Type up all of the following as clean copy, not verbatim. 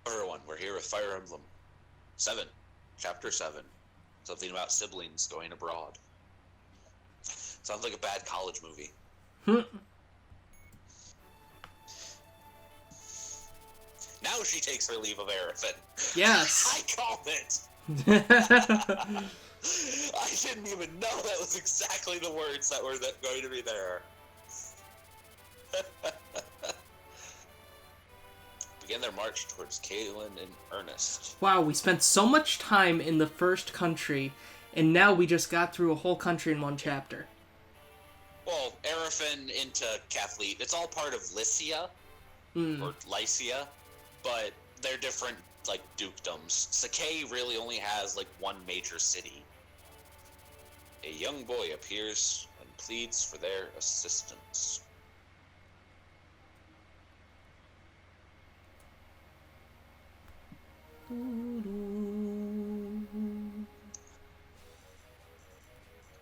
Everyone, we're here with Fire Emblem 7, Chapter 7. Something about siblings going abroad. Sounds like a bad college movie. Now she takes her leave of Arifin. Yes. I called it. I didn't even know that was exactly the words that were going to be there. Begin their march towards Caitlin in earnest. Wow, we spent so much time in the first country, and now we just got through a whole country in one chapter. Well, Arifin into Kathleen, it's all part of Lycia, or Lycia, but they're different, like, dukedoms. Sakai really only has, like, one major city. A young boy appears and pleads for their assistance.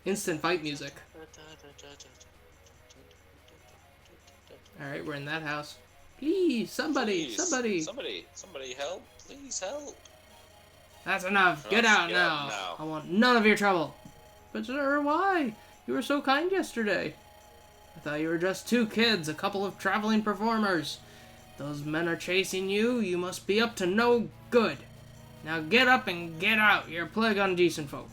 Instant fight music. Alright, we're in that house. Please, somebody. Somebody help. Please help. That's enough. Get out now. I want none of your trouble. But sir, why? You were so kind yesterday. I thought you were just two kids, a couple of traveling performers. Those men are chasing you. You must be up to no good. Now get up and get out. You're a plague on decent folk.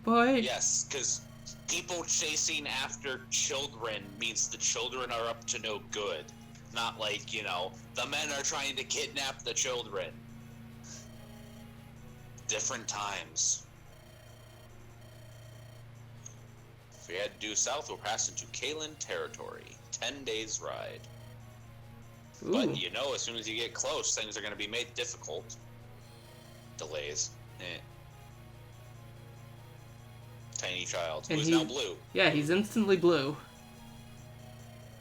Boy. Yes, because people chasing after children means the children are up to no good. Not like, you know, the men are trying to kidnap the children. Different times. If we head due south, we'll pass into Kalen territory. 10 days ride. Ooh. But, you know, as soon as you get close, things are going to be made difficult. Delays. Tiny child, who is now blue. Yeah, he's instantly blue.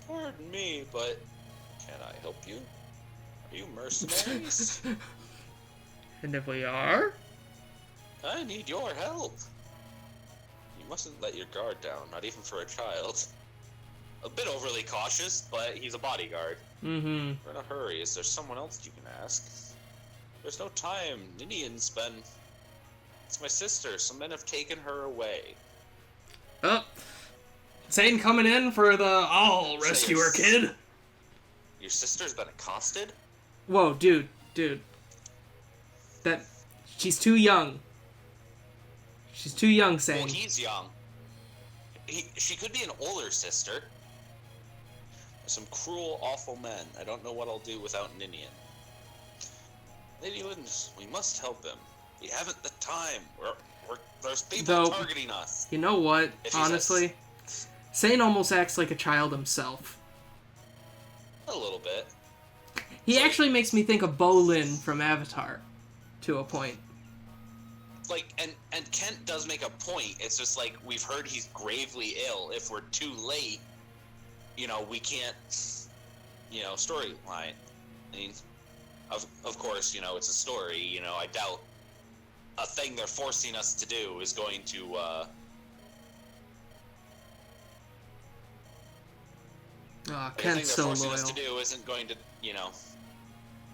Pardon me, but can I help you? Are you mercenaries? And if we are? I need your help. You mustn't let your guard down, not even for a child. A bit overly cautious, but he's a bodyguard. Mm-hmm. We're in a hurry. Is there someone else you can ask? There's no time. Ninian's been... It's my sister. Some men have taken her away. Oh. Sane coming in for the I'll rescue her kid. Your sister's been accosted? Whoa, dude. That... She's too young. She's too young, Sane. Well, he's young. She could be an older sister. Some cruel, awful men. I don't know what I'll do without Ninian. Lady Lindens, we must help them. We haven't the time. There's people targeting us. You know what? Honestly, Sane almost acts like a child himself. A little bit. He actually makes me think of Bolin from Avatar, to a point. Like, and Kent does make a point. It's just like, we've heard he's gravely ill. If we're too late, you know, we can't, you know, storyline. I mean, of course, you know, it's a story. You know, I doubt a thing they're forcing us to do is going to, Kent's so loyal. The thing they're forcing us to do isn't going to, you know,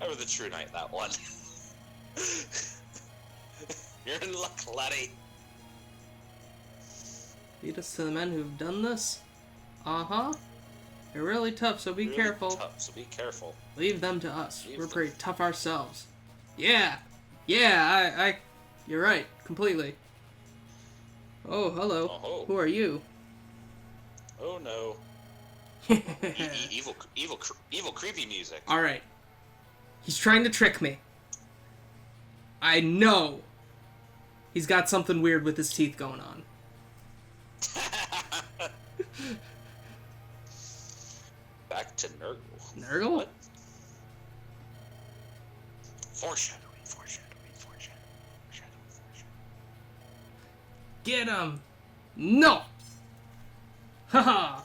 remember the True Knight, that one. You're in luck, laddie. Lead us to the men who've done this? Uh-huh. They're really tough, so be careful. Tough, so be careful. Leave them to us. We're pretty tough ourselves. Yeah! Yeah, you're right. Completely. Oh, hello. Oh-ho. Who are you? Oh, no. Evil, creepy music. Alright. He's trying to trick me. I know. He's got something weird with his teeth going on. Back to Nurgle. Nurgle? What? Foreshadowing. Get him! No! Haha!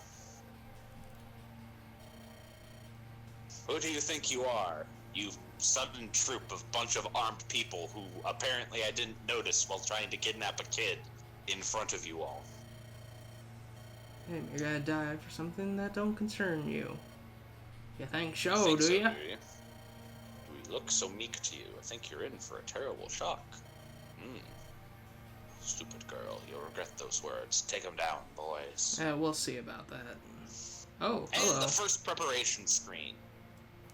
Who do you think you are? You sudden troop of bunch of armed people who apparently I didn't notice while trying to kidnap a kid in front of you all. Hey, you're gonna die for something that don't concern you. You think so, do you? look so meek to you. I think you're in for a terrible shock. Stupid girl. You'll regret those words. Take them down, boys. We'll see about that. Oh, and hello. The first preparation screen.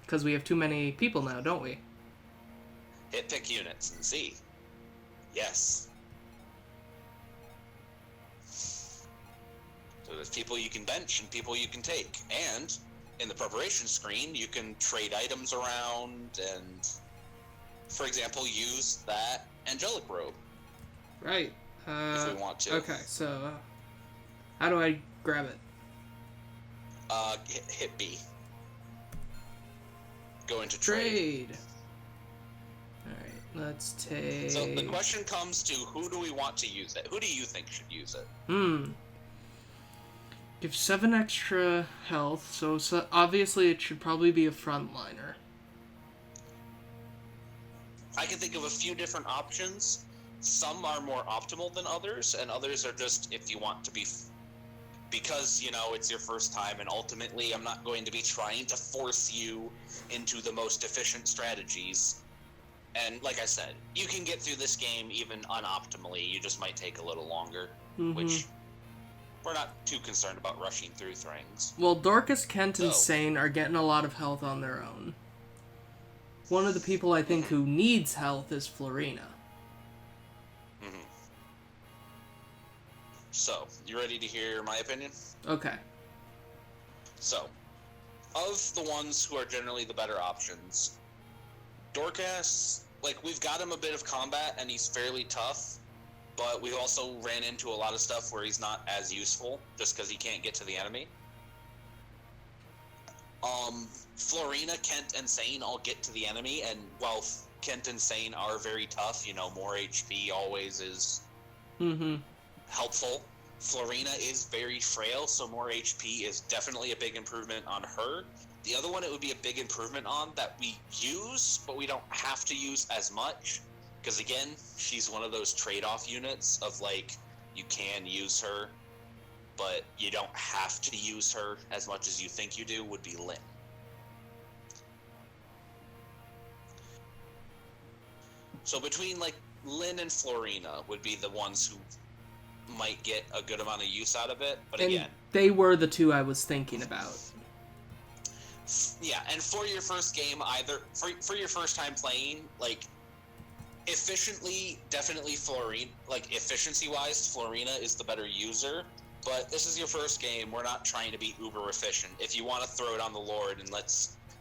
Because we have too many people now, don't we? Hit pick units and see. Yes. So there's people you can bench and people you can take. And in the preparation screen, you can trade items around and, for example, use that angelic robe. Right. If we want to. Okay, so how do I grab it? Hit B. Go into trade. Alright, let's take... So the question comes to, who do we want to use it? Who do you think should use it? Give 7 extra health, so obviously it should probably be a frontliner. I can think of a few different options. Some are more optimal than others, and others are just if you want to be... Because, you know, it's your first time, and ultimately I'm not going to be trying to force you into the most efficient strategies. And like I said, you can get through this game even unoptimally. You just might take a little longer, which we're not too concerned about rushing through things. Well, Dorcas, Kent, and Sane are getting a lot of health on their own. One of the people I think who needs health is Florina. So, you ready to hear my opinion? Okay. So, of the ones who are generally the better options, Dorcas, like, we've got him a bit of combat, and he's fairly tough, but we've also ran into a lot of stuff where he's not as useful, just because he can't get to the enemy. Florina, Kent, and Sane all get to the enemy, and while Kent and Sane are very tough, you know, more HP always is helpful. Florina is very frail, so more HP is definitely a big improvement on her. The other one it would be a big improvement on that we use, but we don't have to use as much. Because again, she's one of those trade-off units of like, you can use her, but you don't have to use her as much as you think you do, would be Lynn. So between like Lynn and Florina would be the ones who might get a good amount of use out of it, but and again, they were the two I was thinking about. Yeah, and for your first game, either for your first time playing, like efficiently, definitely Florina. Like efficiency wise, Florina is the better user. But this is your first game. We're not trying to be uber efficient. If you want to throw it on the Lord, and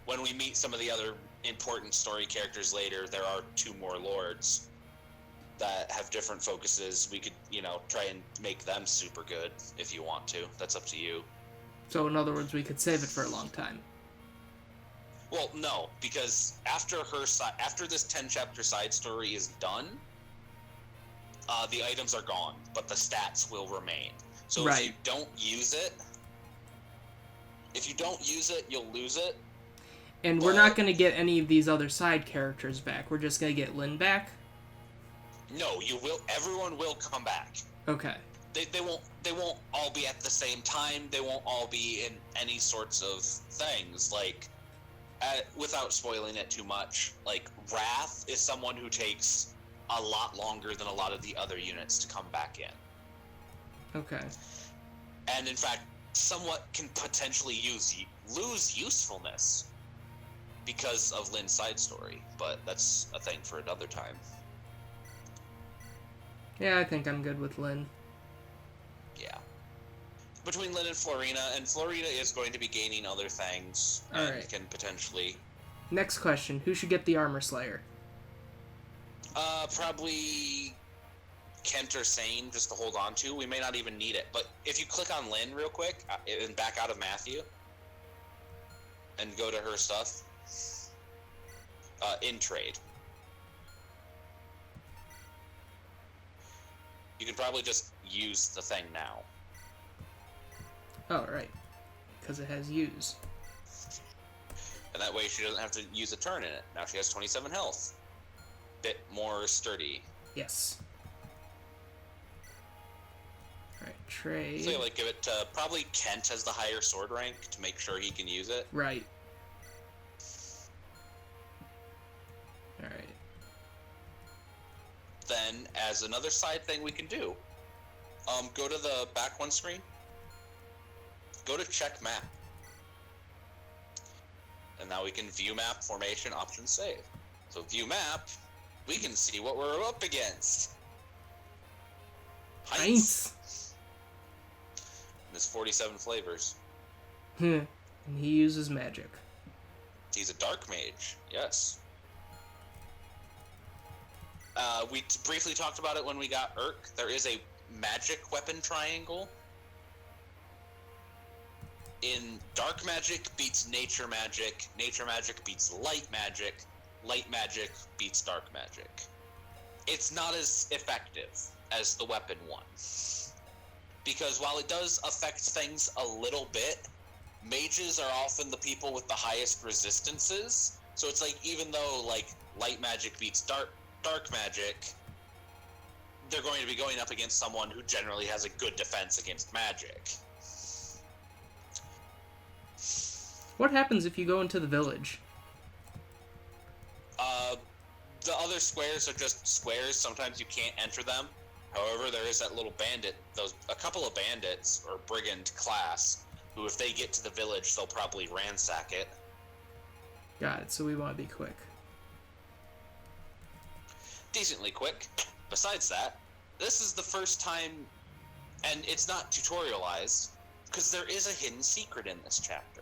when we meet some of the other important story characters later, there are 2 more Lords that have different focuses. We could, you know, try and make them super good if you want to. That's up to you. So in other words, we could save it for a long time. Well, no, because after this 10-chapter side story is done, the items are gone, but the stats will remain. So if you don't use it, you'll lose it. And we're not going to get any of these other side characters back. We're just going to get Lynn back? No, you will. Everyone will come back. Okay. They won't all be at the same time. They won't all be in any sorts of things. Like, without spoiling it too much, like Wrath is someone who takes a lot longer than a lot of the other units to come back in. Okay. And in fact, somewhat can potentially lose usefulness because of Lynn's side story. But that's a thing for another time. Yeah, I think I'm good with Lynn. Yeah. Between Lynn and Florina is going to be gaining other things and can potentially... Next question, who should get the Armor Slayer? Probably Kent or Sane, just to hold on to. We may not even need it, but if you click on Lynn real quick, and back out of Matthew, and go to her stuff, in trade. You can probably just use the thing now. Oh, right. Because it has use. And that way she doesn't have to use a turn in it. Now she has 27 health. Bit more sturdy. Yes. Alright, trade. So yeah, like give it to probably Kent has the higher sword rank to make sure he can use it. Right. then, as another side thing we can do, go to the back one screen. Go to check map. And now we can view map, formation, options, save. So view map, we can see what we're up against. Heinz. There's 47 flavors. And he uses magic. He's a dark mage, yes. We briefly talked about it when we got Urk. There is a magic weapon triangle. In dark magic beats nature magic beats light magic beats dark magic. It's not as effective as the weapon one. Because while it does affect things a little bit, mages are often the people with the highest resistances. So it's like, even though like light magic beats dark magic, they're going to be going up against someone who generally has a good defense against magic. What happens if you go into the village? The other squares are just squares. Sometimes you can't enter them. However, there is that little bandit, a couple of bandits or brigand class, who if they get to the village, they'll probably ransack it. Got it. So we want to be quick. Decently quick. Besides that, this is the first time, and it's not tutorialized, because there is a hidden secret in this chapter.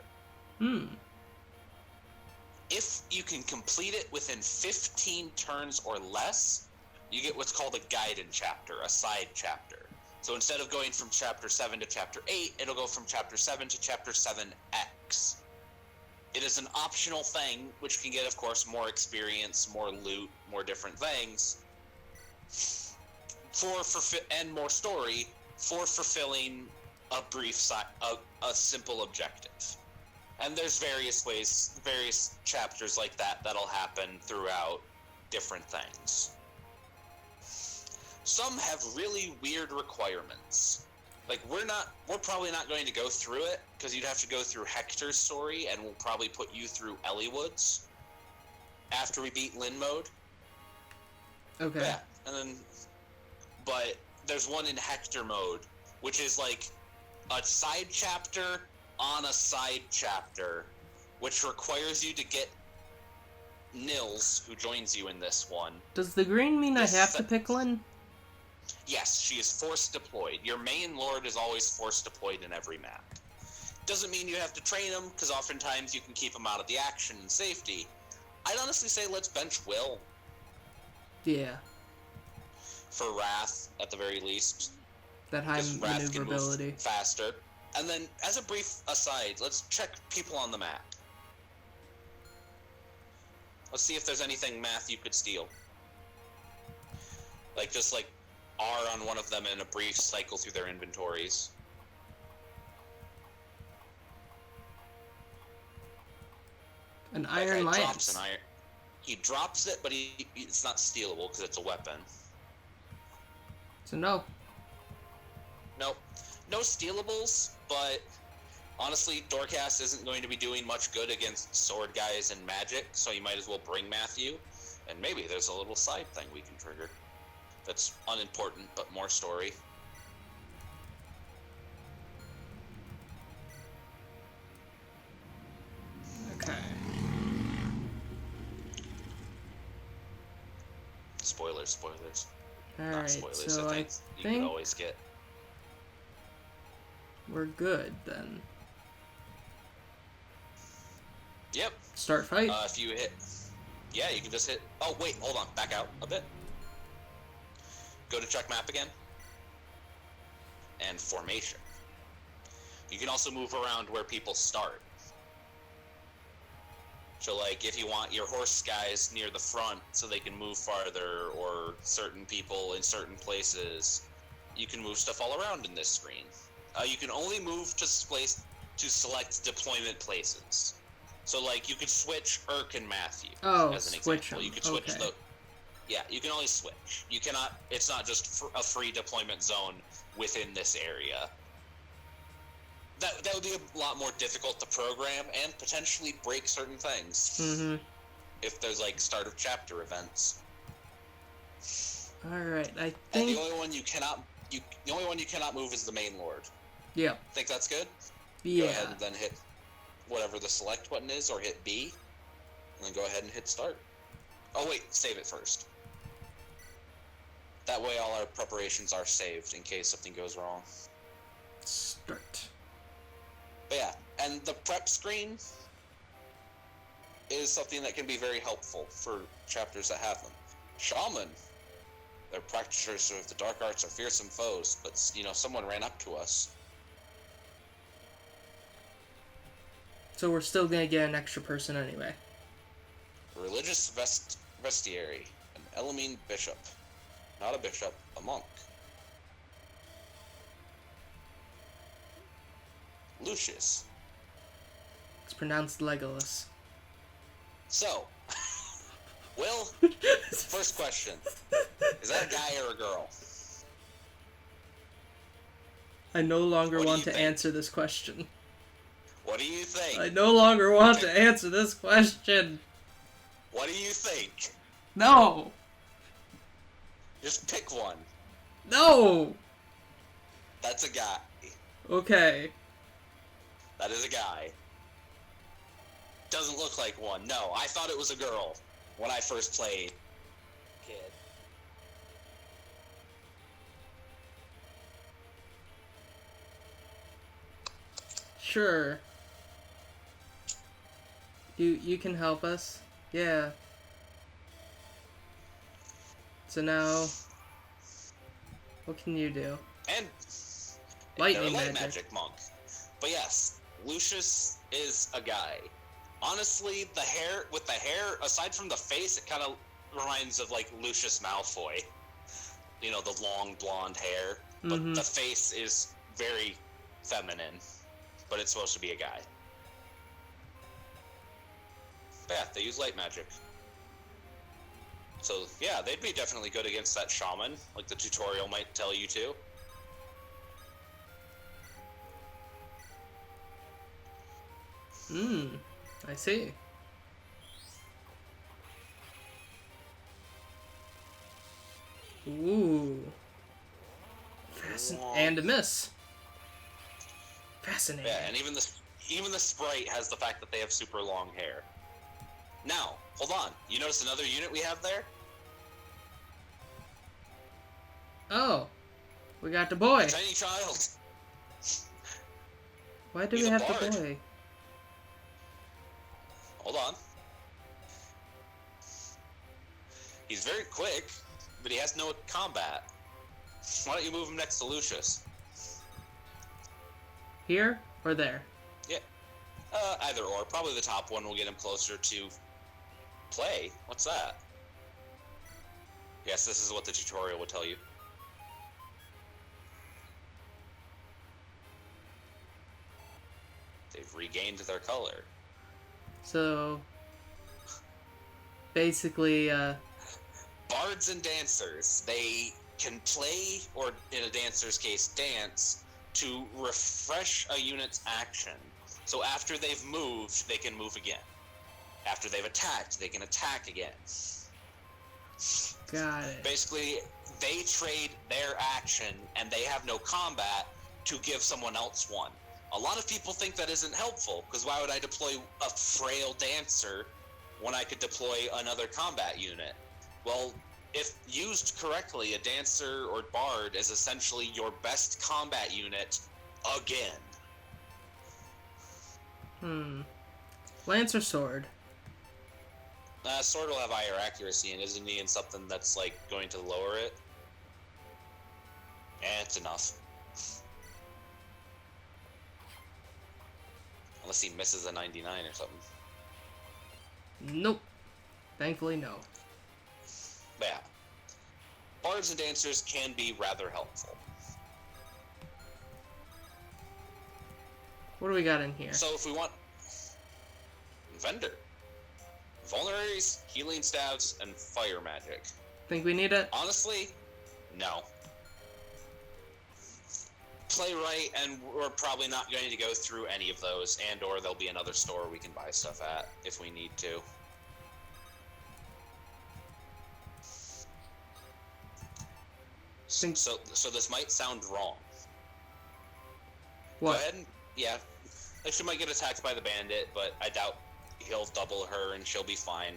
If you can complete it within 15 turns or less, you get what's called a guided chapter, a side chapter. So instead of going from chapter 7 to chapter 8, it'll go from chapter 7 to chapter 7X. It is an optional thing, which can get, of course, more experience, more loot, more different things, and more story for fulfilling a brief, a simple objective. And there's various chapters like that that'll happen throughout different things. Some have really weird requirements. Like, we're probably not going to go through it, because you'd have to go through Hector's story, and we'll probably put you through Elliewood's after we beat Lynn mode. Okay. Yeah, and then, but there's one in Hector mode, which is like a side chapter on a side chapter, which requires you to get Nils, who joins you in this one. Does the green mean I have to pick Lynn? Yes, she is force deployed. Your main lord is always force deployed in every map. Doesn't mean you have to train him, because oftentimes you can keep him out of the action and safety. I'd honestly say let's bench Will. Yeah. For Wrath, at the very least. That high maneuverability. Faster. And then, as a brief aside, let's check people on the map. Let's see if there's anything math you could steal. Like, just like R on one of them in a brief cycle through their inventories. An iron lance. Drops an iron. He drops it, but it's not stealable because it's a weapon. So no. Nope. No stealables, but honestly, Dorcas isn't going to be doing much good against sword guys and magic, so you might as well bring Matthew. And maybe there's a little side thing we can trigger. That's unimportant, but more story. Okay. Spoilers. Alright, spoilers, so I you think could always get. We're good then. Yep. Start fight. If you hit, yeah, you can just hit. Oh wait, hold on, back out a bit. Go to check map again. And formation. You can also move around where people start. So like, if you want your horse guys near the front so they can move farther, or certain people in certain places, you can move stuff all around in this screen. You can only move to select deployment places. So like, you could switch Urk and Matthew as an example. Them. You could switch okay. Yeah, you can only switch. You cannot. It's not just a free deployment zone within this area. That would be a lot more difficult to program and potentially break certain things. Mm-hmm. If there's like start of chapter events. Alright, I And think... the only one you cannot move is the main lord. Yep. Think that's good? Yeah. Go ahead and then hit whatever the select button is, or hit B, and then go ahead and hit start. Oh wait, save it first. That way all our preparations are saved in case something goes wrong. Start. But yeah, and the prep screen is something that can be very helpful for chapters that have them. Shaman. They're practitioners of the dark arts, are fearsome foes, but, someone ran up to us. So we're still gonna get an extra person anyway. Religious vestiary. An Elamine bishop. Not a bishop, a monk. Lucius. It's pronounced Legolas. So, Will, first question. Is that a guy or a girl? I no longer What do want you to think? answer this question. What do you think? I no longer want to answer this question. What do you think? No! Just pick one. No! That's a guy. Okay. That is a guy. Doesn't look like one. No, I thought it was a girl when I first played. Kid. Sure. You can help us. Yeah. So now, what can you do? And Lightning they're a light magic. magic monk. But yes, Lucius is a guy. Honestly, the hair, aside from the face, it kind of reminds of like Lucius Malfoy. The long blonde hair. But the face is very feminine. But it's supposed to be a guy. But yeah, they use light magic. So yeah, they'd be definitely good against that shaman, like the tutorial might tell you to. I see. Ooh. And a miss. Fascinating. Yeah, and even the sprite has the fact that they have super long hair. Now, hold on. You notice another unit we have there? Oh. We got the boy. A tiny child. Why do He's we a have the bard. boy? Hold on. He's very quick, but he has no combat. Why don't you move him next to Lucius? Here or there? Yeah. Either or. Probably the top one will get him closer to play. What's that? Yes, this is what the tutorial will tell you. They've regained their color. So, basically, Bards and dancers, they can play, or in a dancer's case, dance, to refresh a unit's action. So after they've moved, they can move again. After they've attacked, they can attack again. got it. Basically, they trade their action, and they have no combat, to give someone else one. A lot of people think that isn't helpful, because why would I deploy a frail dancer when I could deploy another combat unit? Well, if used correctly, a dancer or bard is essentially your best combat unit again. Lance or sword? Sword will have higher accuracy, and isn't he in something that's like going to lower it? It's enough. Unless he misses a 99 or something. Nope. Thankfully, no. But yeah. Bards and dancers can be rather helpful. What do we got in here? So if we want... Vendor. Vulneraries, healing staves, and fire magic. Think we need it? Honestly, no. Play right, and we're probably not going to go through any of those, and or there'll be another store we can buy stuff at if we need to. So this might sound wrong. What? Go ahead and, yeah. Like, she might get attacked by the bandit, but I doubt he'll double her and she'll be fine.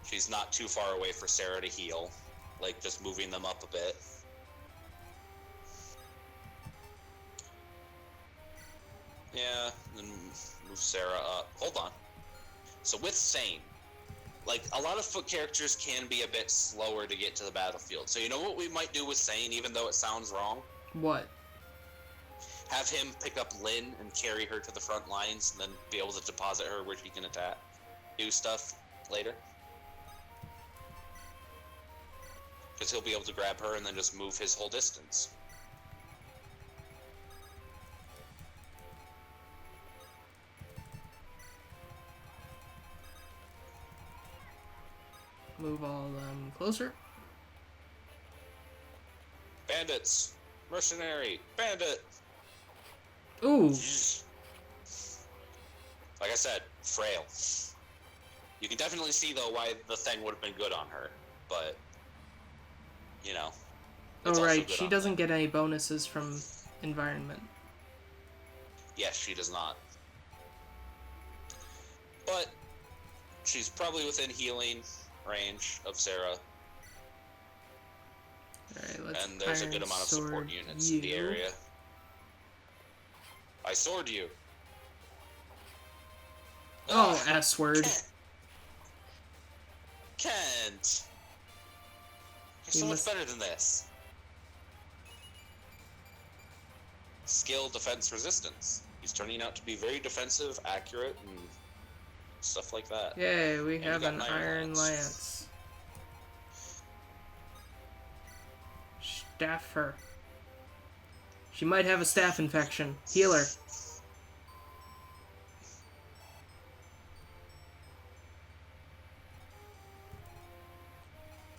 She's not too far away for Sarah to heal. Like, just moving them up a bit. Yeah, then move Sarah up. Hold on. So with Sane, like, a lot of foot characters can be a bit slower to get to the battlefield. So you know what we might do with Sane, even though it sounds wrong? What? Have him pick up Lynn and carry her to the front lines, and then be able to deposit her where she can do stuff later. Because he'll be able to grab her and then just move his whole distance. Move all of them closer. Bandits! Mercenary! Bandit! Ooh! Like I said, frail. You can definitely see, though, why the thing would have been good on her, but, you know. Oh, right, she doesn't get any bonuses from environment. Yes, she does not. But she's probably within healing range of Sarah. Alright, let's and there's a good amount of support units in the area. I sword you. Oh, S-word. Kent! You're so much better than this. Skill, defense, resistance. He's turning out to be very defensive, accurate, and stuff like that. Yay, we have an Iron Lance. Staff her. She might have a staph infection. Heal her.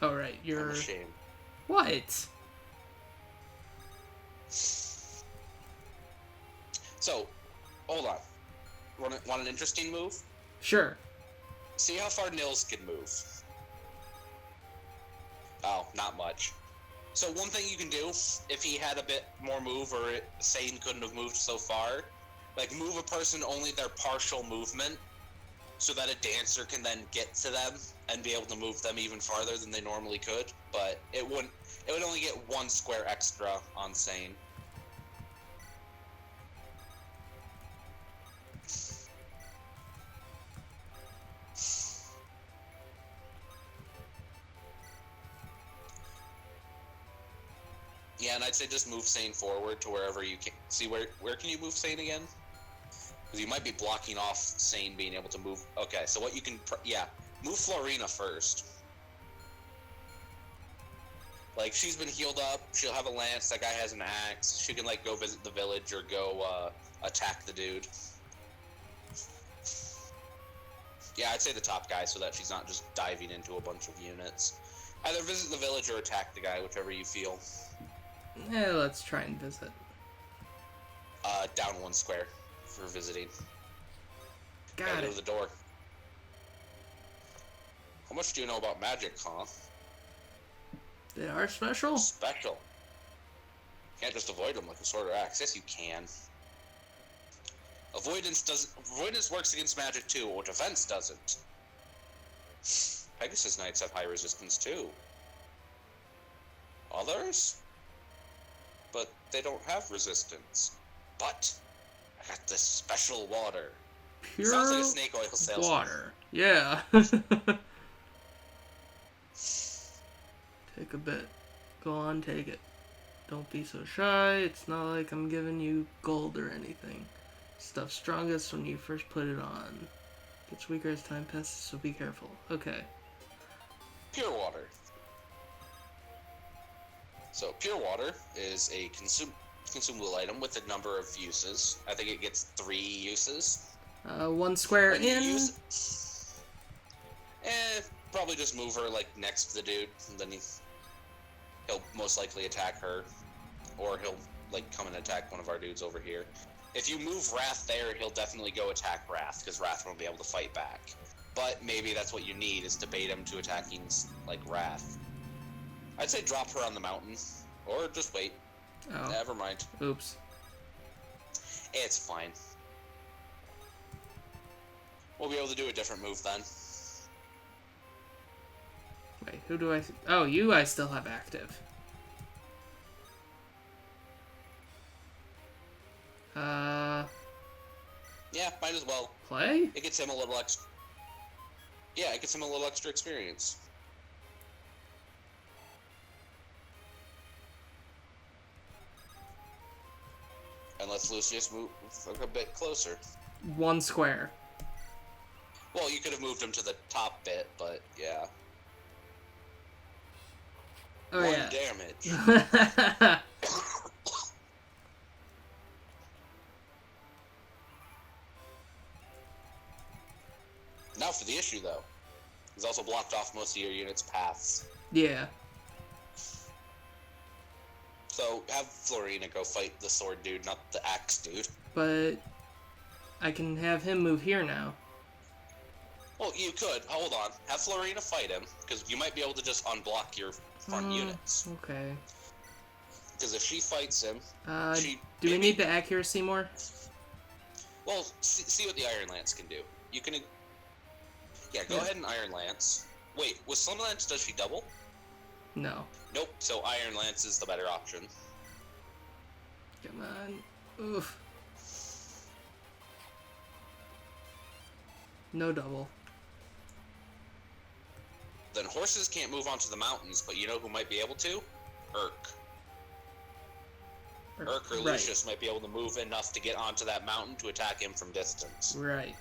Oh, right, you're... I'm ashamed. What? So, hold on. Want an interesting move? Sure. See how far Nils can move. Oh, not much. So one thing you can do, if he had a bit more move, or Sane couldn't have moved so far, like, move a person only their partial movement, so that a dancer can then get to them and be able to move them even farther than they normally could. But it would only get 1 square extra on Sane. Yeah, and I'd say just move Sane forward to wherever you can. See, where can you move Sane again? Because you might be blocking off Sane being able to move. Okay, so what you can... yeah, move Florina first. Like, she's been healed up. She'll have a lance. That guy has an axe. She can, like, go visit the village or go attack the dude. Yeah, I'd say the top guy so that she's not just diving into a bunch of units. Either visit the village or attack the guy, whichever you feel. Yeah, let's try and visit. Down 1 square for visiting. Got it. Go to the door. How much do you know about magic, huh? They are special? Special. Can't just avoid them like a sword or axe. Yes, you can. Avoidance works against magic too, or defense doesn't. Pegasus Knights have high resistance too. Others? But they don't have resistance. But I got this special water. Pure Sounds like a snake oil salesman. water. Yeah. Take a bit. Go on, take it. Don't be so shy. It's not like I'm giving you gold or anything. Stuff's strongest when you first put it on. Gets weaker as time passes, so be careful. Okay. Pure water. So, pure water is a consumable item with a number of uses. I think it gets 3 uses. 1 square in. Probably just move her, like, next to the dude, and then he'll most likely attack her. Or he'll, like, come and attack one of our dudes over here. If you move Wrath there, he'll definitely go attack Wrath, because Wrath won't be able to fight back. But maybe that's what you need, is to bait him to attacking, like, Wrath. I'd say drop her on the mountain, Or just wait. Oh. Never mind. Oops. It's fine. We'll be able to do a different move then. Wait, who do I... Oh, you I still have active. Yeah, might as well. Play? It gets him a little extra... Yeah, it gets him a little extra experience. And let's Lucius move a bit closer. 1 square. Well, you could have moved him to the top bit, but yeah. Oh, 1 yeah. damage. Now for the issue, though. He's also blocked off most of your unit's paths. Yeah. So, have Florina go fight the sword dude, not the axe dude. But I can have him move here now. Well, you could. Hold on. Have Florina fight him, because you might be able to just unblock your front units. Okay. Because if she fights him, do we need the accuracy more? Well, see what the Iron Lance can do. You can... Yeah, go ahead and Iron Lance. Wait, with Slim Lance, does she double? No. Nope, so Iron Lance is the better option. Come on. Oof. No double. Then horses can't move onto the mountains, but you know who might be able to? Urk. Urk or Lucius might be able to move enough to get onto that mountain to attack him from distance. Right.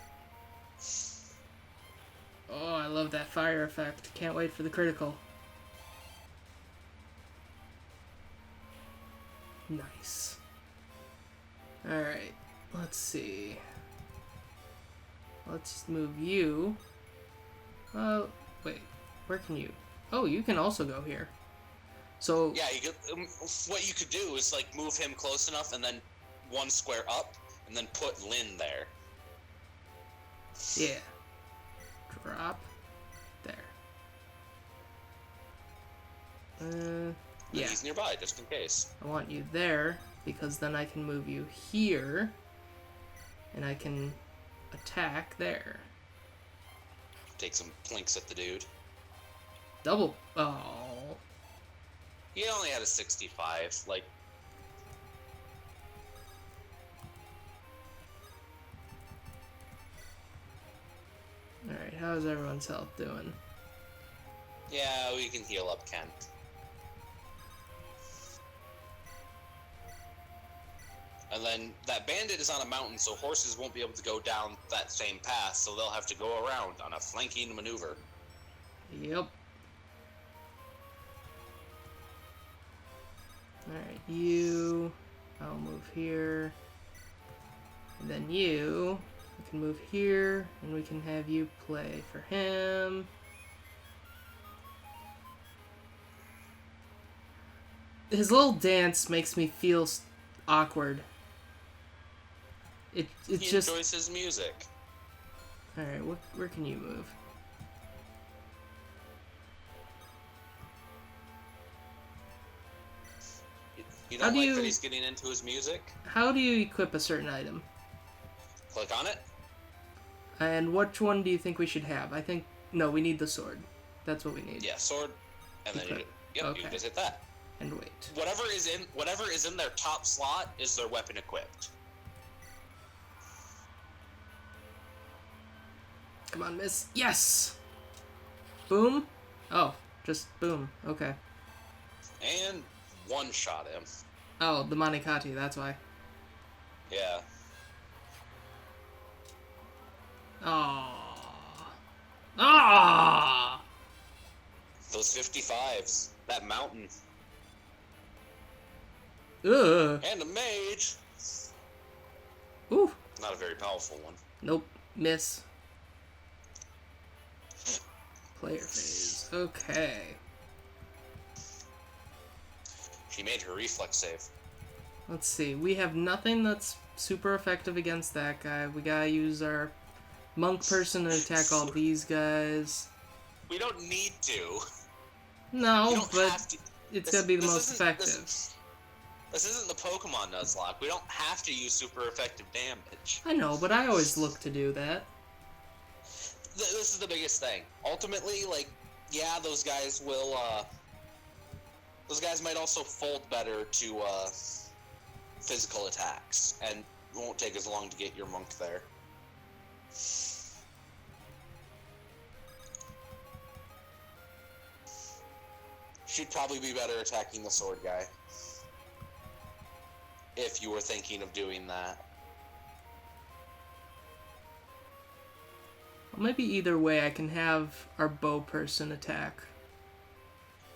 Oh, I love that fire effect. Can't wait for the critical. Nice. Alright, let's see. Let's move you. Wait, where can you? Oh, you can also go here. So... Yeah, you could, what you could do is, like, move him close enough and then 1 square up, and then put Lynn there. Yeah. Drop. There. Yeah. He's nearby, just in case. I want you there, because then I can move you here, and I can attack there. Take some plinks at the dude. Double. Oh. He only had a 65, like... Alright, how's everyone's health doing? Yeah, we can heal up Kent. And then that bandit is on a mountain, so horses won't be able to go down that same path, so they'll have to go around on a flanking maneuver. Yep. Alright, you... I'll move here. And then you... We can move here, and we can have you play for him. His little dance makes me feel awkward. He just enjoys his music. Alright, where can you move? You don't like that he's getting into his music? How do you equip a certain item? Click on it. And which one do you think we should have? I think... No, we need the sword. That's what we need. Yeah, sword. And then you can just hit that. And wait. Whatever is in their top slot is their weapon equipped. Come on, miss. Yes! Boom? Oh, just boom. Okay. And one-shot him. Oh, the Manikati, that's why. Yeah. Ah! Those 55s. That mountain. Ugh. And a mage. Ooh. Not a very powerful one. Nope. Miss. Player phase. Okay. She made her reflex save. Let's see. We have nothing that's super effective against that guy. We gotta use our monk person to attack all these guys. We don't need to. No, but it's gotta be the most effective. This isn't the Pokemon Nuzlocke. We don't have to use super effective damage. I know, but I always look to do that. This is the biggest thing. Ultimately, like, yeah, those guys will, those guys might also fold better to, physical attacks, and it won't take as long to get your monk there. She'd probably be better attacking the sword guy. If you were thinking of doing that. Well, maybe either way I can have our bow person attack.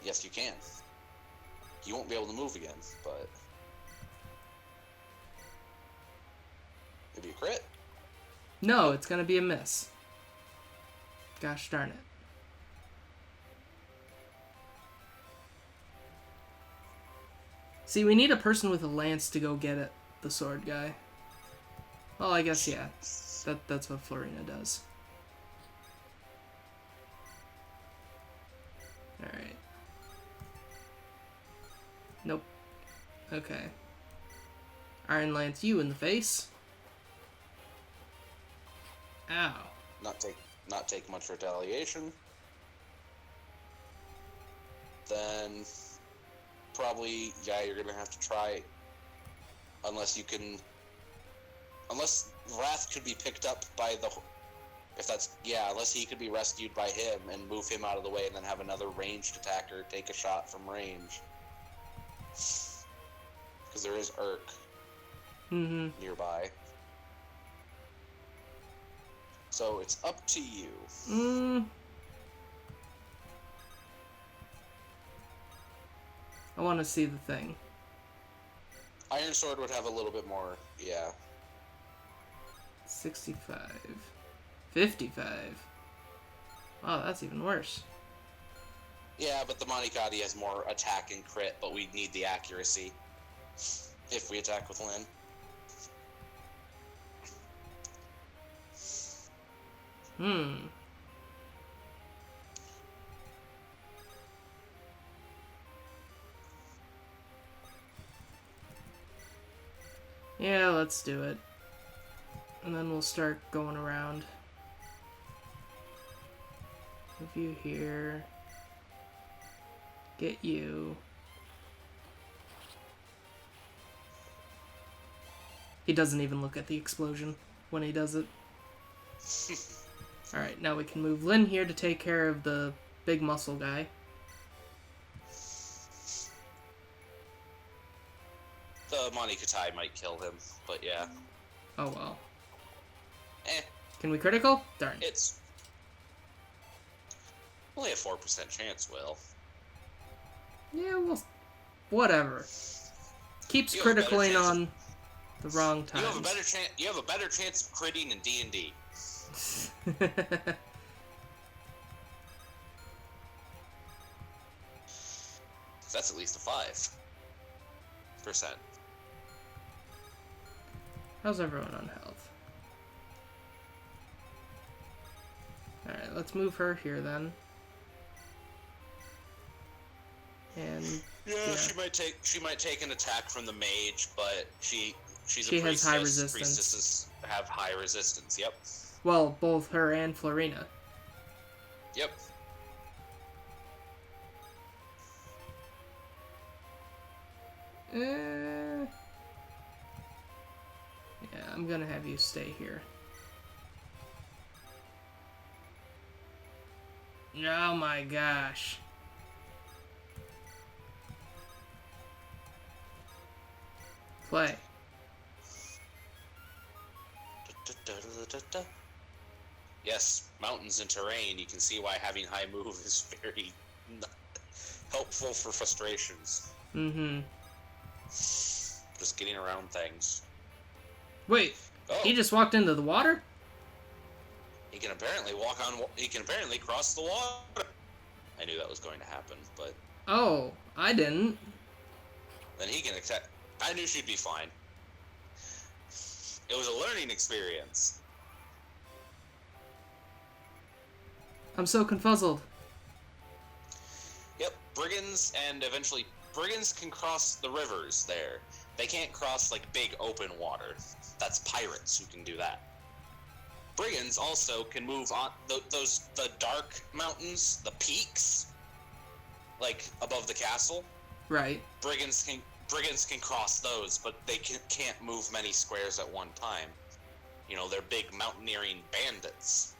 Yes, you can. You won't be able to move again, but... Maybe a crit? No, it's gonna be a miss. Gosh darn it. See, we need a person with a lance to go get it, the sword guy. Well, I guess, yeah. That's what Florina does. Alright. Nope. Okay. Iron Lance you in the face. Ow. Not take much retaliation. Then... probably, yeah, you're gonna have to try, unless you can, unless Wrath could be picked up by the, if that's, yeah, unless he could be rescued by him and move him out of the way and then have another ranged attacker take a shot from range. Because there is Urk nearby. So it's up to you. I want to see the thing. Iron Sword would have a little bit more, yeah. 65. 55. Wow, that's even worse. Yeah, but the Monikati has more attack and crit, but we need the accuracy if we attack with Lyn. Yeah, let's do it. And then we'll start going around. Move you here. Get you. He doesn't even look at the explosion when he does it. Alright, now we can move Lyn here to take care of the big muscle guy. The Monikatai might kill him, but yeah. Oh well. Eh. Can we critical? Darn. It's only a 4% chance, Will. Yeah, well, whatever. Keeps critically on the wrong times. You have a better chance of critting in D&D. That's at least a 5%. How's everyone on health? Alright, let's move her here then. And yeah, she might take an attack from the mage, but she has high resistance. Priestesses have high resistance. Yep. Well, both her and Florina. Yep. Yeah, I'm gonna have you stay here. Oh my gosh. Play. Yes, mountains and terrain. You can see why having high move is very helpful for frustrations. Just getting around things. Wait, he just walked into the water? He can apparently he can apparently cross the water. I knew that was going to happen, but... Oh, I didn't. Then he can attack. I knew she'd be fine. It was a learning experience. I'm so confuzzled. Yep, brigands and eventually brigands can cross the rivers there. They can't cross like big open water. That's pirates who can do that. Brigands also can move on the dark mountains, the peaks, like above the castle. Right. Brigands can cross those, but they can't move many squares at one time. You know, they're big mountaineering bandits.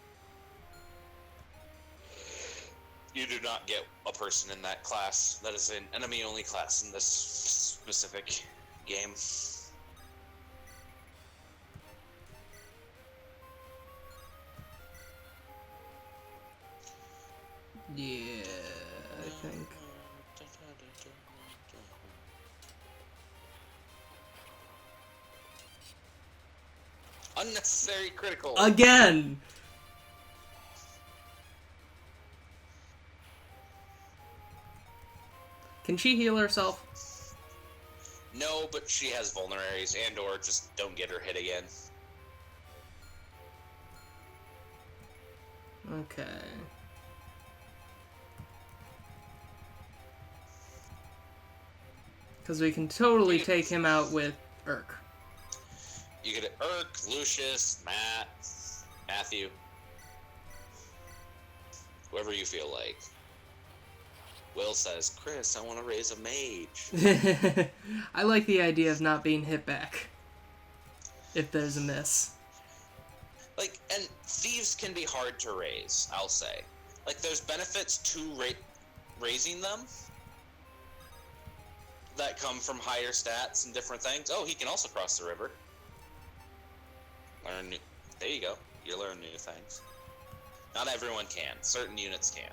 You do not get a person in that class. That is an enemy-only class in this specific game. Yeah, I think. Unnecessary critical. Again! Can she heal herself? No, but she has vulneraries and or just don't get her hit again. Okay. Because we can totally take him out with Urk. You get Urk, Lucius, Matt, Matthew. Whoever you feel like. Will says, Chris, I want to raise a mage. I like the idea of not being hit back. If there's a miss. Like, and thieves can be hard to raise, I'll say. Like, there's benefits to raising them that come from higher stats and different things. Oh, he can also cross the river. There you go. You learn new things. Not everyone can. Certain units can.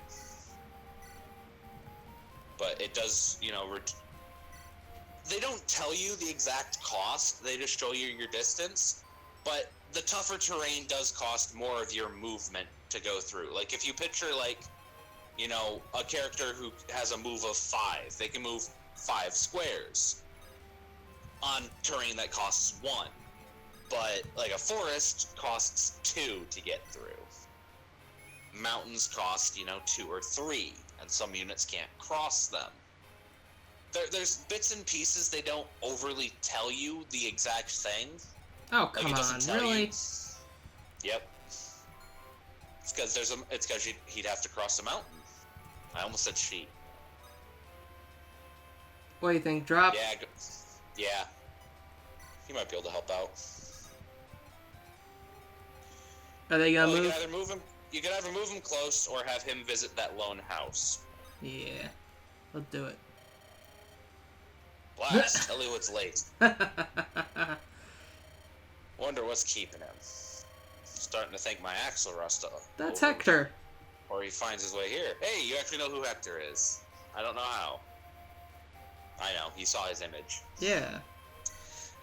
But it does, you know, they don't tell you the exact cost. They just show you your distance. But the tougher terrain does cost more of your movement to go through. Like, if you picture, like, you know, a character who has a move of 5, they can move 5 squares on terrain that costs 1. But, like, a forest costs 2 to get through. Mountains cost, you know, 2 or 3, and some units can't cross them. There's bits and pieces they don't overly tell you the exact thing. Oh, come on, really? Yep. It's because he'd have to cross a mountain. I almost said she. What do you think, drop? Yeah. He might be able to help out. Are they gonna move? You could either move him close or have him visit that lone house. Yeah. Let's do it. Blast! Hollywood's late. Wonder what's keeping him. Starting to think my axle rust up. That's Hector. Or he finds his way here. Hey, you actually know who Hector is. I don't know how. I know, he saw his image. Yeah.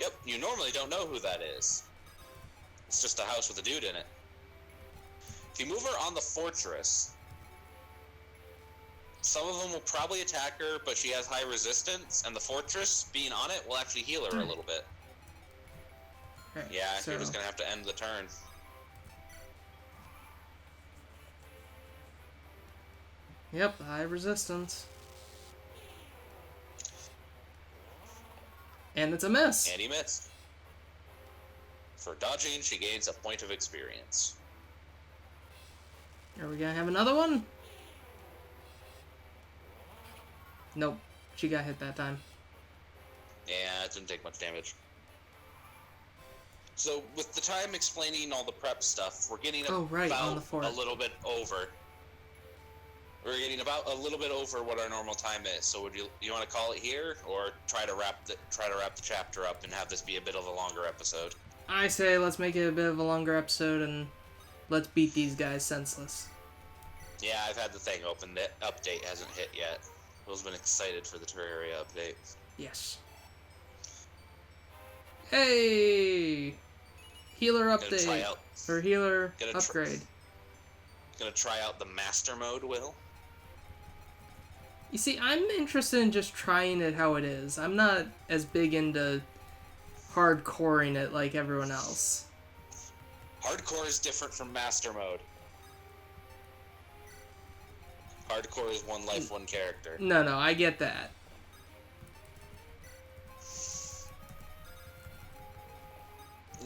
Yep, you normally don't know who that is. It's just a house with a dude in it. If you move her on the fortress, some of them will probably attack her, but she has high resistance, and the fortress, being on it, will actually heal her a little bit. Right, yeah, so you're just gonna have to end the turn. Yep, high resistance. And it's a miss. And he missed. For dodging, she gains a point of experience. Are we gonna have another one? Nope. She got hit that time. Yeah, it didn't take much damage. So, with the time explaining all the prep stuff, we're getting on the fort. a little bit over. We're getting about a little bit over what our normal time is. So, would you want to call it here, or try to wrap the chapter up and have this be a bit of a longer episode? I say let's make it a bit of a longer episode and let's beat these guys senseless. Yeah, I've had the thing open. The update hasn't hit yet. Will's been excited for the Terraria update. Yes. Hey! Healer update. Or healer upgrade. Gonna try out the master mode, Will? You see, I'm interested in just trying it how it is. I'm not as big into hardcoring it like everyone else. Hardcore is different from master mode. Hardcore is one life, one character. No, I get that.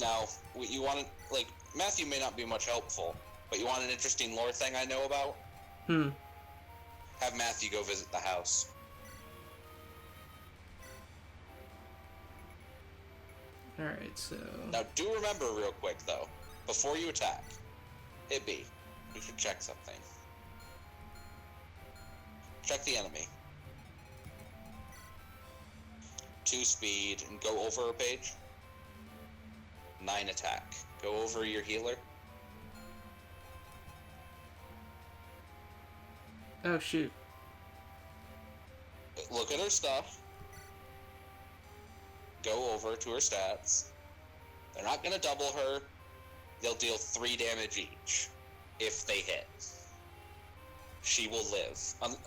Now, you want to, like, Matthew may not be much helpful, but you want an interesting lore thing I know about? Have Matthew go visit the house. Alright, so... Now, do remember real quick, though, before you attack, hit B. You should check something. Check the enemy. 2 speed, and go over a page. 9 attack. Go over your healer. Oh, shoot. Look at her stuff. Go over to her stats. They're not going to double her. They'll deal 3 damage each if they hit. She will live.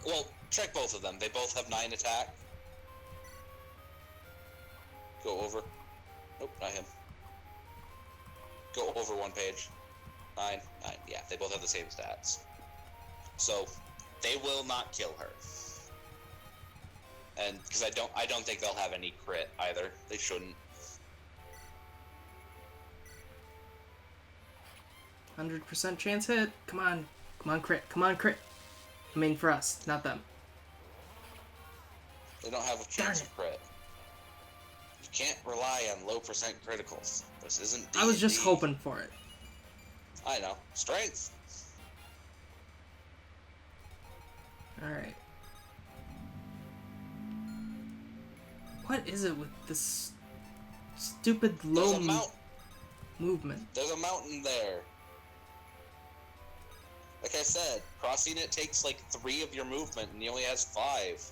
Well, check both of them. They both have 9 attack. Go over. Nope, not him. Go over 1 page. 9. Yeah, they both have the same stats. So, they will not kill her. And because I don't think they'll have any crit either. They shouldn't. 100% chance hit. Come on. Come on, crit. Come on, crit. I mean, for us, not them. They don't have a chance of crit. You can't rely on low percent criticals. This isn't D&D. I was just hoping for it. I know. Strength. Alright. What is it with this stupid low movement? There's a mountain there. Like I said, crossing it takes like 3 of your movement, and he only has 5.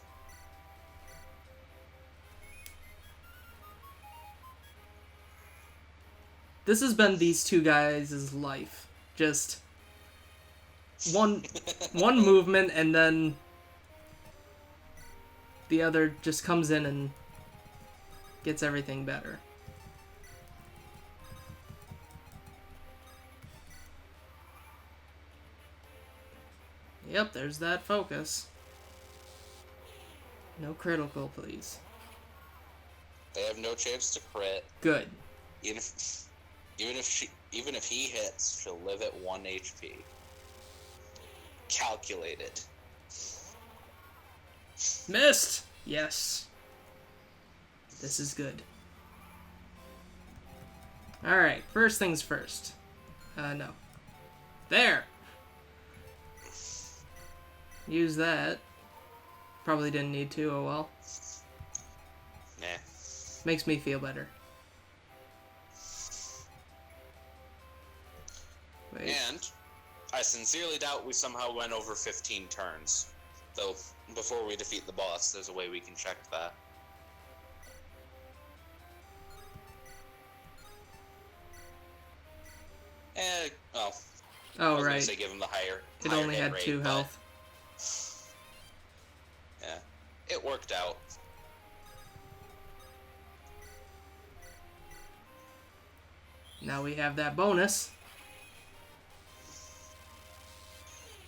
This has been these two guys' life. Just one movement, and then the other just comes in and gets everything better. Yep, there's that focus. No critical, please. They have no chance to crit. Good. Even if he hits, she'll live at 1 HP. Calculated. Missed! Yes. This is good. Alright, first things first. No. There! Use that. Probably didn't need to, oh well. Nah. Makes me feel better. Wait. And I sincerely doubt we somehow went over 15 turns. Though, before we defeat the boss, there's a way we can check that. I was right. gonna say give him the higher It higher only hit had rate, 2 health. Yeah, it worked out. Now we have that bonus.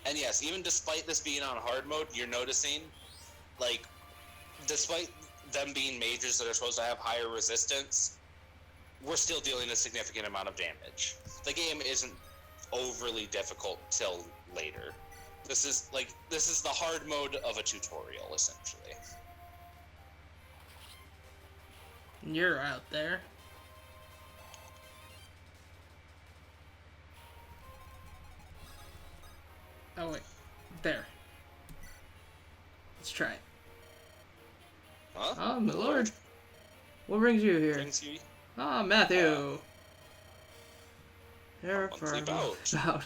And yes, even despite this being on hard mode, you're noticing, like, despite them being mages that are supposed to have higher resistance, we're still dealing a significant amount of damage. The game isn't overly difficult till later. This is the hard mode of a tutorial, essentially. You're out there. Oh wait, there. Let's try it. Huh? Oh my lord. What brings you here? Brings you Ah, Matthew. There for monthly bout. bout.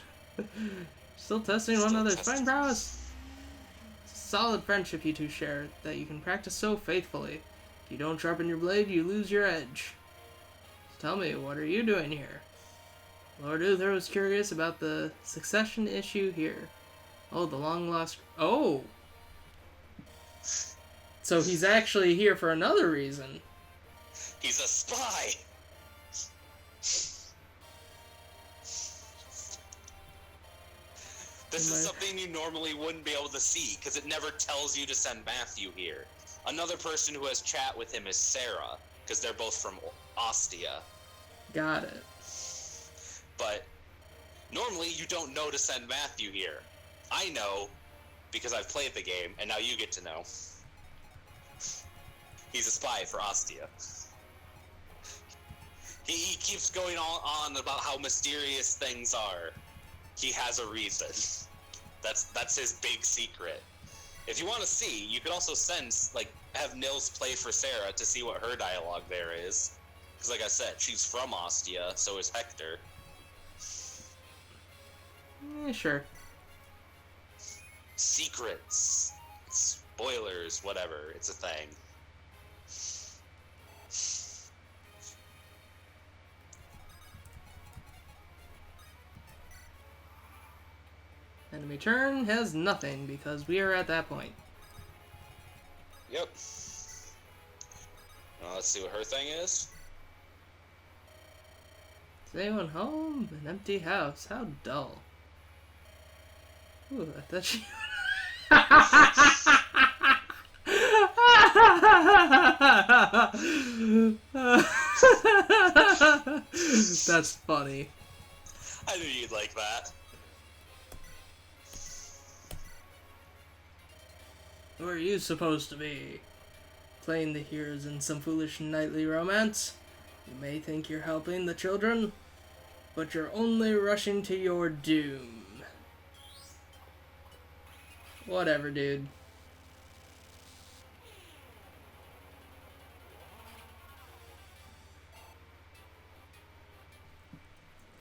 Still testing one Still another's testing. fine prowess. It's a solid friendship you two share that you can practice so faithfully. If you don't sharpen your blade, you lose your edge. So tell me, what are you doing here? Lord Uther was curious about the succession issue here. Oh, the long lost... Oh! So he's actually here for another reason. He's a spy! This is something you normally wouldn't be able to see, because it never tells you to send Matthew here. Another person who has chat with him is Sarah, because they're both from Ostia. Got it. But normally you don't know to send Matthew here. I know, because I've played the game, and now you get to know. He's a spy for Ostia. He keeps going on about how mysterious things are. He has a reason. That's his big secret. If you want to see, you could also have Nils play for Sarah to see what her dialogue there is. Because like I said, she's from Ostia, so is Hector. Sure. Secrets. Spoilers, whatever. It's a thing. Enemy turn has nothing because we are at that point. Yep. Well, let's see what her thing is. Is anyone home? An empty house. How dull. Ooh, I thought she... That's funny. I knew you'd like that. Who are you supposed to be? Playing the heroes in some foolish nightly romance? You may think you're helping the children, but you're only rushing to your doom. Whatever, dude.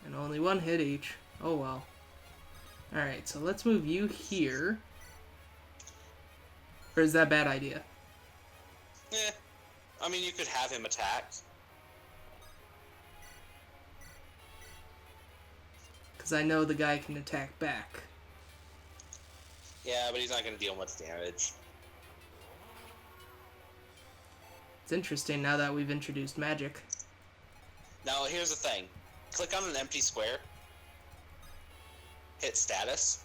And only one hit each. Oh well. Alright, so let's move you here. Or is that a bad idea? Yeah. I mean, you could have him attack. Because I know the guy can attack back. Yeah, but he's not going to deal much damage. It's interesting now that we've introduced magic. Now, here's the thing. Click on an empty square. Hit status.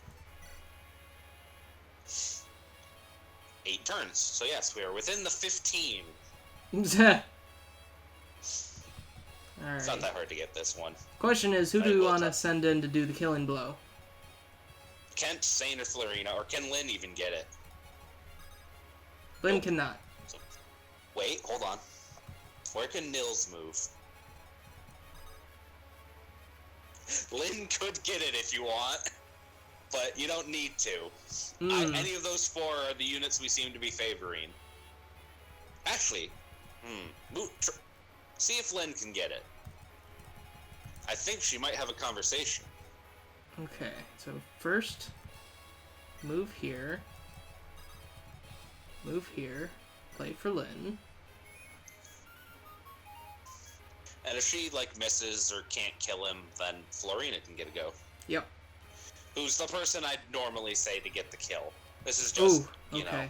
8 turns. So yes, we are within the 15. Alright. It's not that hard to get this one. Question is, who do we want to send in to do the killing blow? Kent, Sane, or Florina, or can Lynn even get it? Lynn cannot. So, wait, hold on. Where can Nils move? Lynn could get it if you want, but you don't need to. Any of those 4 are the units we seem to be favoring. Actually, see if Lynn can get it. I think she might have a conversation. Okay, so first, move here, play for Lynn. And if she, misses or can't kill him, then Florina can get a go. Yep. Who's the person I'd normally say to get the kill. This is just, you know.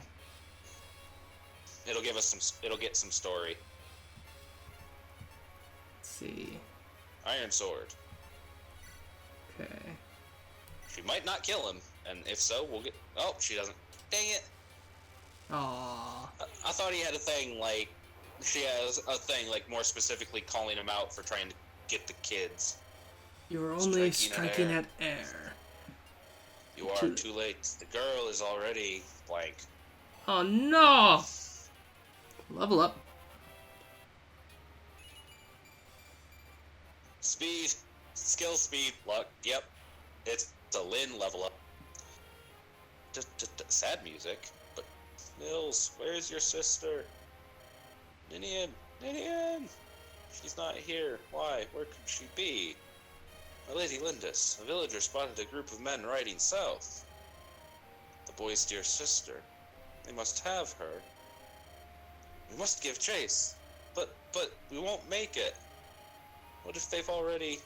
It'll give us it'll get some story. Let's see. Iron Sword. Okay. She might not kill him, and if so, we'll get... Oh, she doesn't. Dang it. Aww. I thought he had a thing, she has a thing, more specifically calling him out for trying to get the kids. You're only striking at air. You are too late. The girl is already blank. Oh no! Level up. Speed. Skill, speed, luck. Yep. It's a Lynn level up. Sad music. But, Nils, where's your sister? Ninian! Ninian! She's not here. Why? Where could she be? My Lady Lindis, a villager spotted a group of men riding south. The boy's dear sister. They must have her. We must give chase. But we won't make it. What if they've already...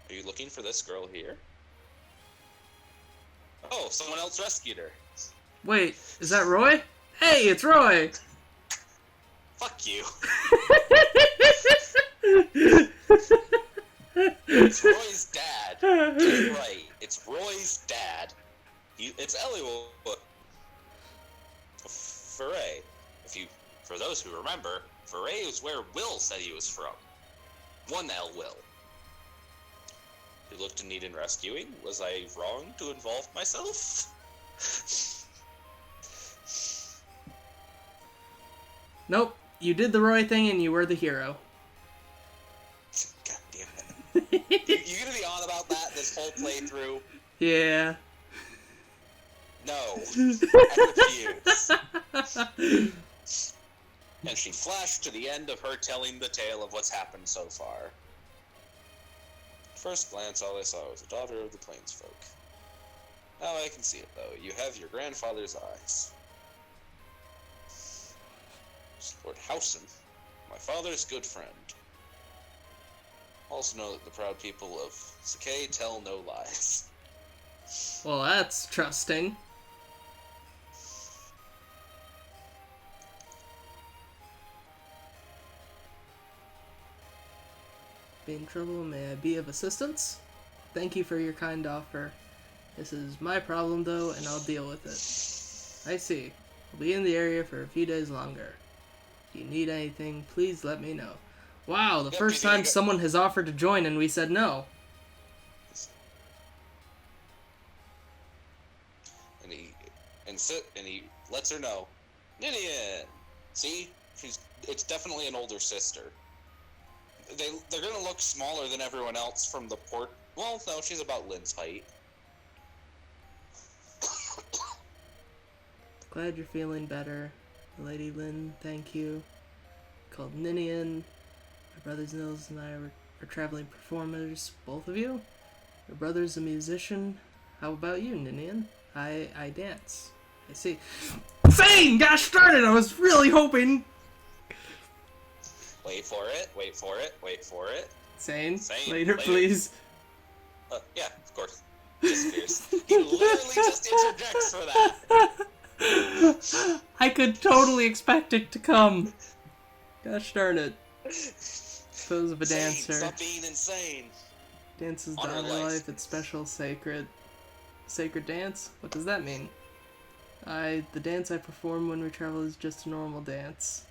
Are you looking for this girl here? Oh, someone else rescued her. Wait, is that Roy? Hey, it's Roy! Fuck you. It's Roy's dad. Get right. It's Roy's dad. It's Eliot Foray. For those who remember, Foray is where Will said he was from. One L Will. He looked in need in rescuing. Was I wrong to involve myself? Nope. You did the Roy thing and you were the hero. God damn it. You gonna be on about that this whole playthrough? Yeah. No. I refuse. And she flashed to the end of her telling the tale of what's happened so far. At first glance, all I saw was a daughter of the plains folk. Now I can see it, though. You have your grandfather's eyes. It's Lord Howson, my father's good friend. Also know that the proud people of Sakay tell no lies. Well, that's trusting. Be in trouble? May I be of assistance? Thank you for your kind offer. This is my problem, though, and I'll deal with it. I see. I'll be in the area for a few days longer. If you need anything, please let me know. Wow, the first time someone has offered to join and we said no. And he lets her know. Ninian! See? It's definitely an older sister. They're gonna look smaller than everyone else from the port. Well, no, she's about Lynn's height. Glad you're feeling better. Lady Lynn, thank you. Called Ninian. My brothers Nils and I are traveling performers. Both of you? Your brother's a musician. How about you, Ninian? I dance. I see. Sane! Gosh darn it! I was really hoping. Wait for it. Wait for it. Wait for it. Sane. Later, please. Yeah, of course. Disappears. He literally just interjects for that. I could totally expect it to come. Gosh darn it. Suppose of a dancer. Stop being insane. Dance is the honor life. It's special, sacred. Sacred dance? What does that mean? The dance I perform when we travel is just a normal dance.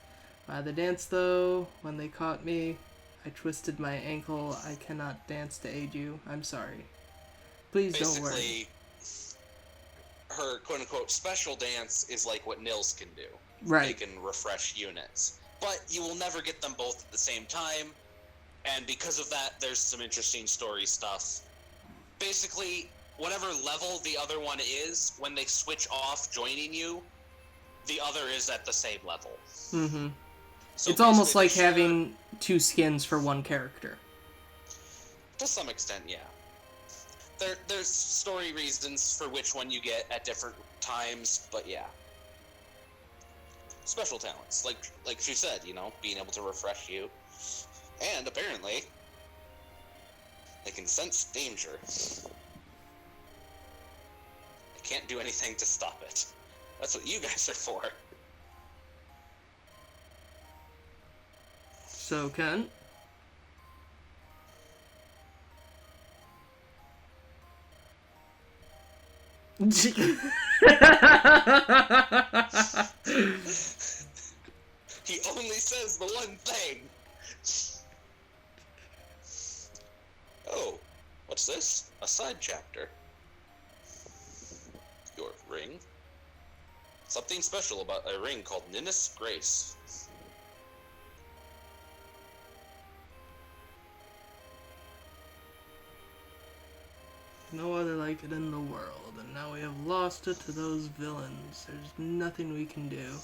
The dance, though, when they caught me, I twisted my ankle. I cannot dance to aid you. I'm sorry. Please don't worry. Her quote-unquote special dance is like what Nils can do. Right. They can refresh units. But you will never get them both at the same time, and because of that, there's some interesting story stuff. Basically, whatever level the other one is, when they switch off joining you, the other is at the same level. Mm-hmm. So it's almost like having two skins for one character. To some extent, yeah. There's story reasons for which one you get at different times, but yeah. Special talents, like she said, being able to refresh you. And apparently, they can sense danger. They can't do anything to stop it. That's what you guys are for. So, Kent? He only says the one thing. Oh, what's this? A side chapter. Your ring? Something special about a ring called Ninnis Grace. No other like it in the world, and now we have lost it to those villains. There's nothing we can do.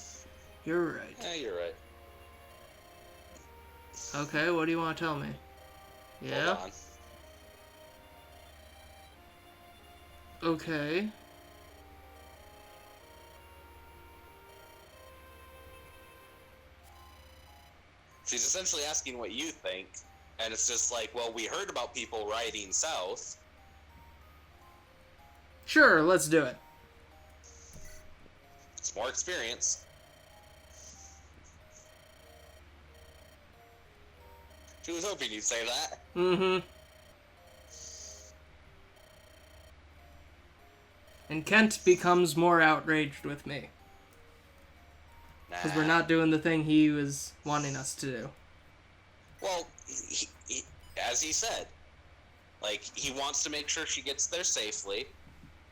You're right. Yeah, you're right. Okay, what do you want to tell me? Yeah? Hold on. Okay. She's essentially asking what you think, and it's just like, well, we heard about people riding south. Sure, let's do it. It's more experience. She was hoping you'd say that. Mm-hmm. And Kent becomes more outraged with me. Because we're not doing the thing he was wanting us to do. Well, as he said, like, he wants to make sure she gets there safely,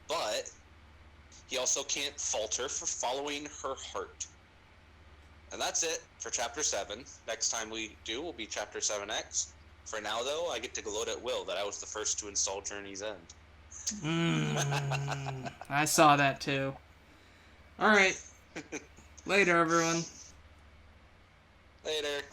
but he also can't fault her for following her heart. And that's it for Chapter 7. Next time we do will be Chapter 7X. For now, though, I get to gloat at will that I was the first to install Journey's End. I saw that too. Alright. Later, everyone. Later.